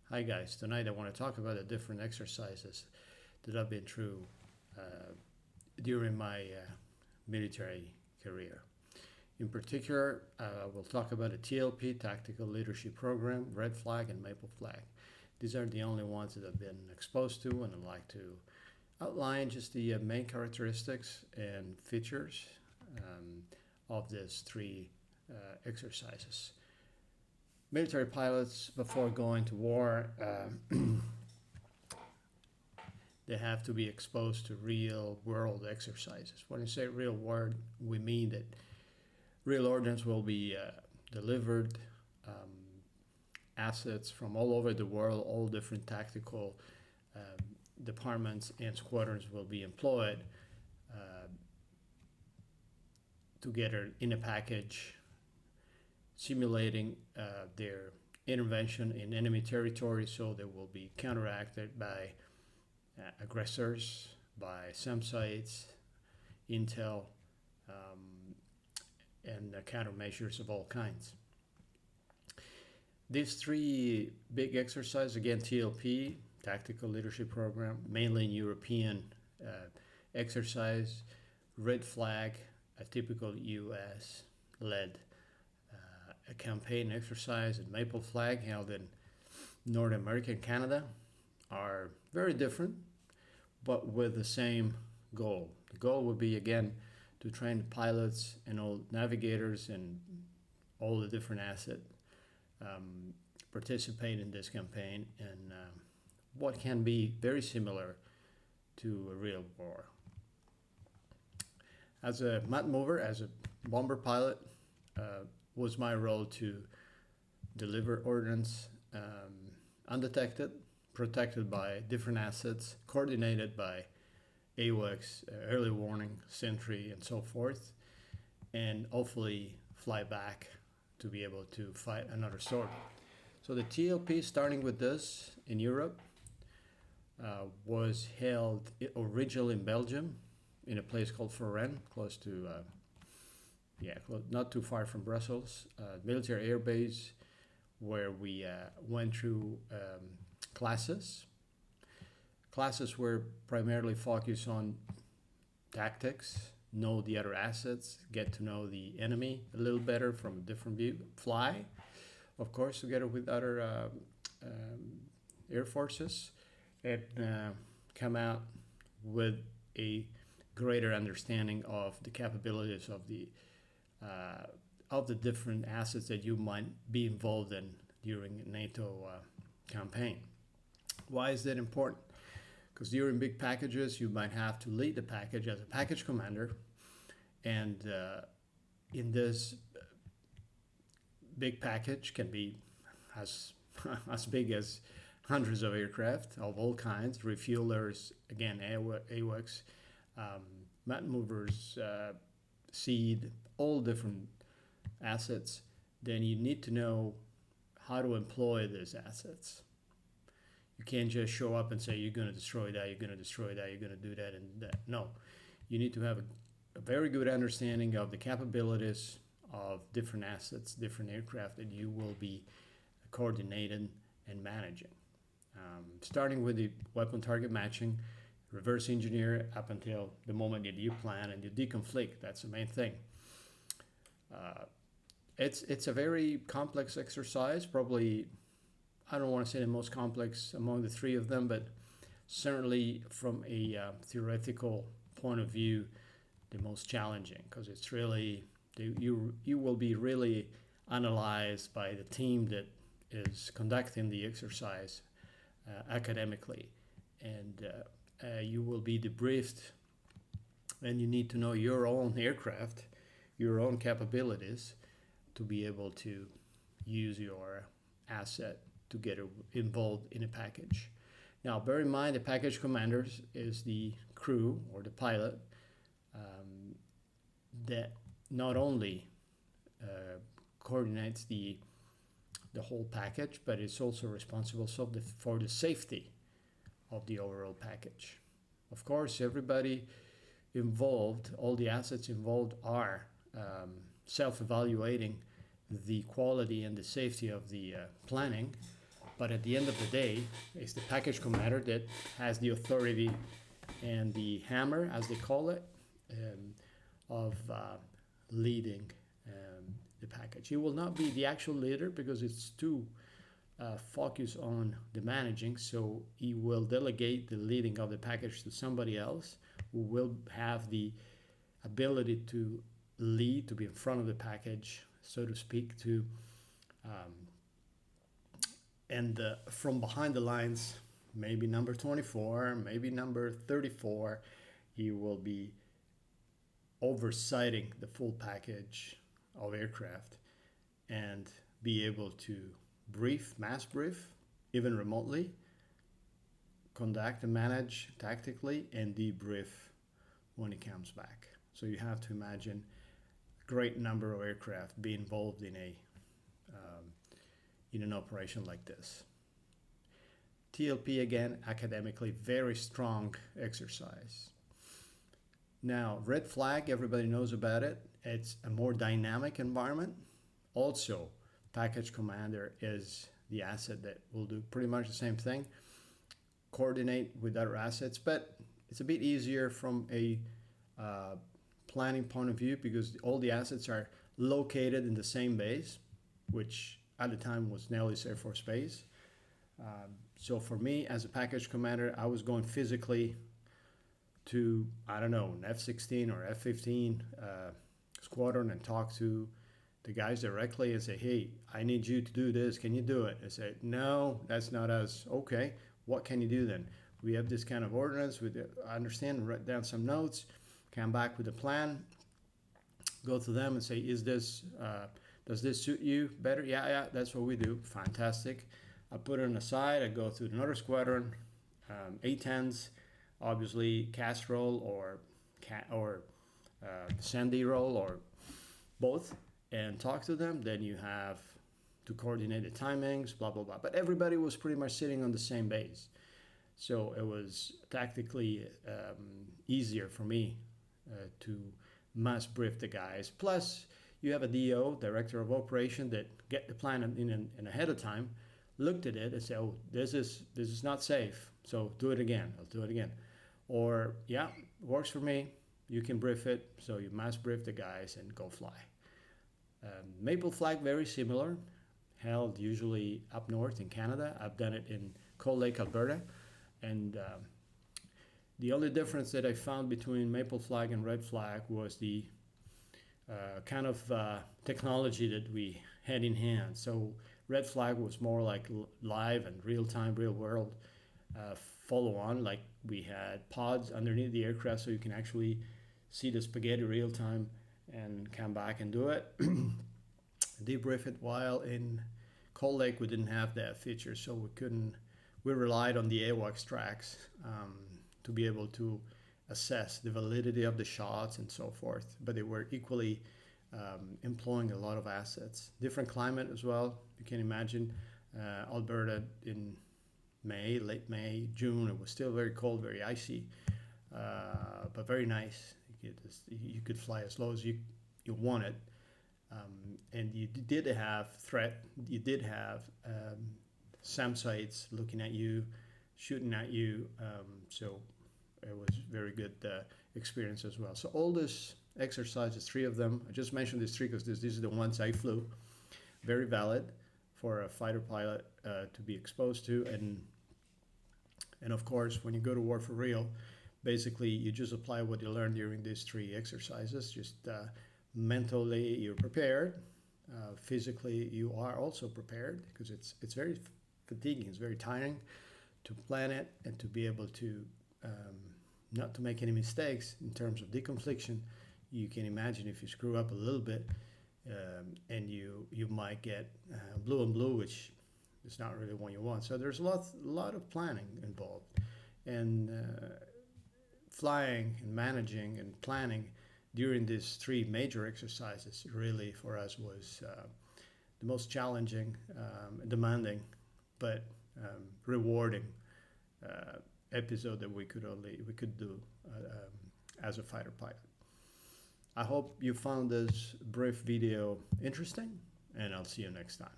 Hi guys, tonight I want to talk about the different exercises that I've been through during my military career. In particular, we'll talk about the TLP, Tactical Leadership Program, Red Flag, and Maple Flag. These are the only ones that I've been exposed to, and I'd like to outline just the main characteristics and features of these three exercises. Military pilots, before going to war, they have to be exposed to real world exercises. When I say real world, we mean that real ordnance will be delivered, assets from all over the world, all different tactical departments and squadrons will be employed together in a package, simulating their intervention in enemy territory, so they will be counteracted by aggressors, by SAM sites, intel, and countermeasures of all kinds. These three big exercises, again, TLP, Tactical Leadership Program, mainly in European exercise, Red Flag, a typical US-led a campaign exercise, and Maple Flag, held in North America and Canada, are very different, but with the same goal. The goal would be, again, to train pilots and all navigators and all the different assets participate in this campaign, and what can be very similar to a real war. As a mat mover, as a bomber pilot, was my role to deliver ordnance undetected, protected by different assets, coordinated by AWACS, early warning, sentry, and so forth, and hopefully fly back to be able to fight another storm. So the TLP, starting with this in Europe, was held originally in Belgium, in a place called Floren, close to not too far from Brussels, military air base, where we went through classes. Classes were primarily focused on tactics, know the other assets, get to know the enemy a little better from a different view, fly, of course, together with other air forces, and come out with a greater understanding of the capabilities of the different assets that you might be involved in during a NATO campaign. Why is that important? Because during big packages, you might have to lead the package as a package commander, and in this big package can be as big as hundreds of aircraft of all kinds, refuelers, again, AWACS, mat movers, seed, all different assets. Then you need to know how to employ these assets. You can't just show up and say, you're going to destroy that, you're going to destroy that, you're going to do that and that. No, you need to have a very good understanding of the capabilities of different assets, different aircraft that you will be coordinating and managing. Starting with the weapon target matching, reverse engineer up until the moment that you plan and you deconflict. That's the main thing. It's a very complex exercise, probably, I don't want to say the most complex among the three of them, but certainly from a theoretical point of view, the most challenging, because it's really, you will be really analyzed by the team that is conducting the exercise academically, and you will be debriefed, and you need to know your own aircraft, your own capabilities, to be able to use your asset to get involved in a package. Now, bear in mind, the package commanders is the crew or the pilot that not only coordinates the whole package, but it's also responsible for the safety of the overall package. Of course, everybody involved, all the assets involved are self-evaluating the quality and the safety of the planning, But at the end of the day, it's the package commander that has the authority and the hammer, as they call it, of leading the package. He will not be the actual leader because it's too focused on the managing, so he will delegate the leading of the package to somebody else who will have the ability to lead, to be in front of the package, so to speak, to and from behind the lines, maybe number 24, maybe number 34, he will be oversighting the full package of aircraft and be able to mass brief, even remotely, conduct and manage tactically, and debrief when he comes back. So you have to imagine a great number of aircraft be involved in an operation like this. TLP, again, academically, very strong exercise. Now, red flag, everybody knows about it. It's a more dynamic environment. Also, package commander is the asset that will do pretty much the same thing, coordinate with other assets, but it's a bit easier from a planning point of view because all the assets are located in the same base, which at the time was Nellis Air Force Base. So for me, as a package commander, I was going physically to, I don't know, an F-16 or F-15 squadron and talk to the guys directly and say, hey, I need you to do this. Can you do it? I said, no, that's not us. Okay, what can you do then? We have this kind of ordinance. I understand, write down some notes, come back with a plan, go to them and say, does this suit you better? Yeah, that's what we do. Fantastic. I put it on the side. I go to another squadron, A-10s, obviously Castrol or Sandy roll or both, and talk to them. Then you have to coordinate the timings, blah, blah, blah. But everybody was pretty much sitting on the same base. So it was tactically easier for me to mass brief the guys. Plus, you have a DO, Director of Operation, that get the plan in ahead of time, looked at it and said, oh, this is not safe, so do it again. I'll do it again. Or, yeah, works for me. You can brief it, so you mass brief the guys and go fly. Maple flag, very similar, held usually up north in Canada. I've done it in Cold Lake, Alberta. And the only difference that I found between maple flag and red flag was the kind of technology that we had in hand. So red flag was more like live and real-time, real-world follow-on. Like we had pods underneath the aircraft so you can actually see the spaghetti real-time and come back and do it. Debrief it. While in Cold Lake we didn't have that feature, so we relied on the AWACS tracks to be able to assess the validity of the shots and so forth, but they were equally employing a lot of assets. Different climate as well. You can imagine Alberta in May, late May, June, it was still very cold, very icy, but very nice. You could fly as low as you wanted. And you did have threat, you did have SAM sites looking at you, shooting at you, so it was very good experience as well. So all this exercises, 3 of them, I just mentioned these 3 because these are the ones I flew, very valid for a fighter pilot to be exposed to. And of course, when you go to war for real, basically you just apply what you learned during these 3 exercises. Just mentally you're prepared, physically you are also prepared, because it's very fatiguing, it's very tiring to plan it and to be able to not to make any mistakes in terms of deconfliction. You can imagine if you screw up a little bit and you might get blue and blue, which is not really what you want. So there's a lot of planning involved, and flying and managing and planning during these 3 major exercises really for us was the most challenging, demanding, but rewarding episode that we could do as a fighter pilot. I hope you found this brief video interesting, and I'll see you next time.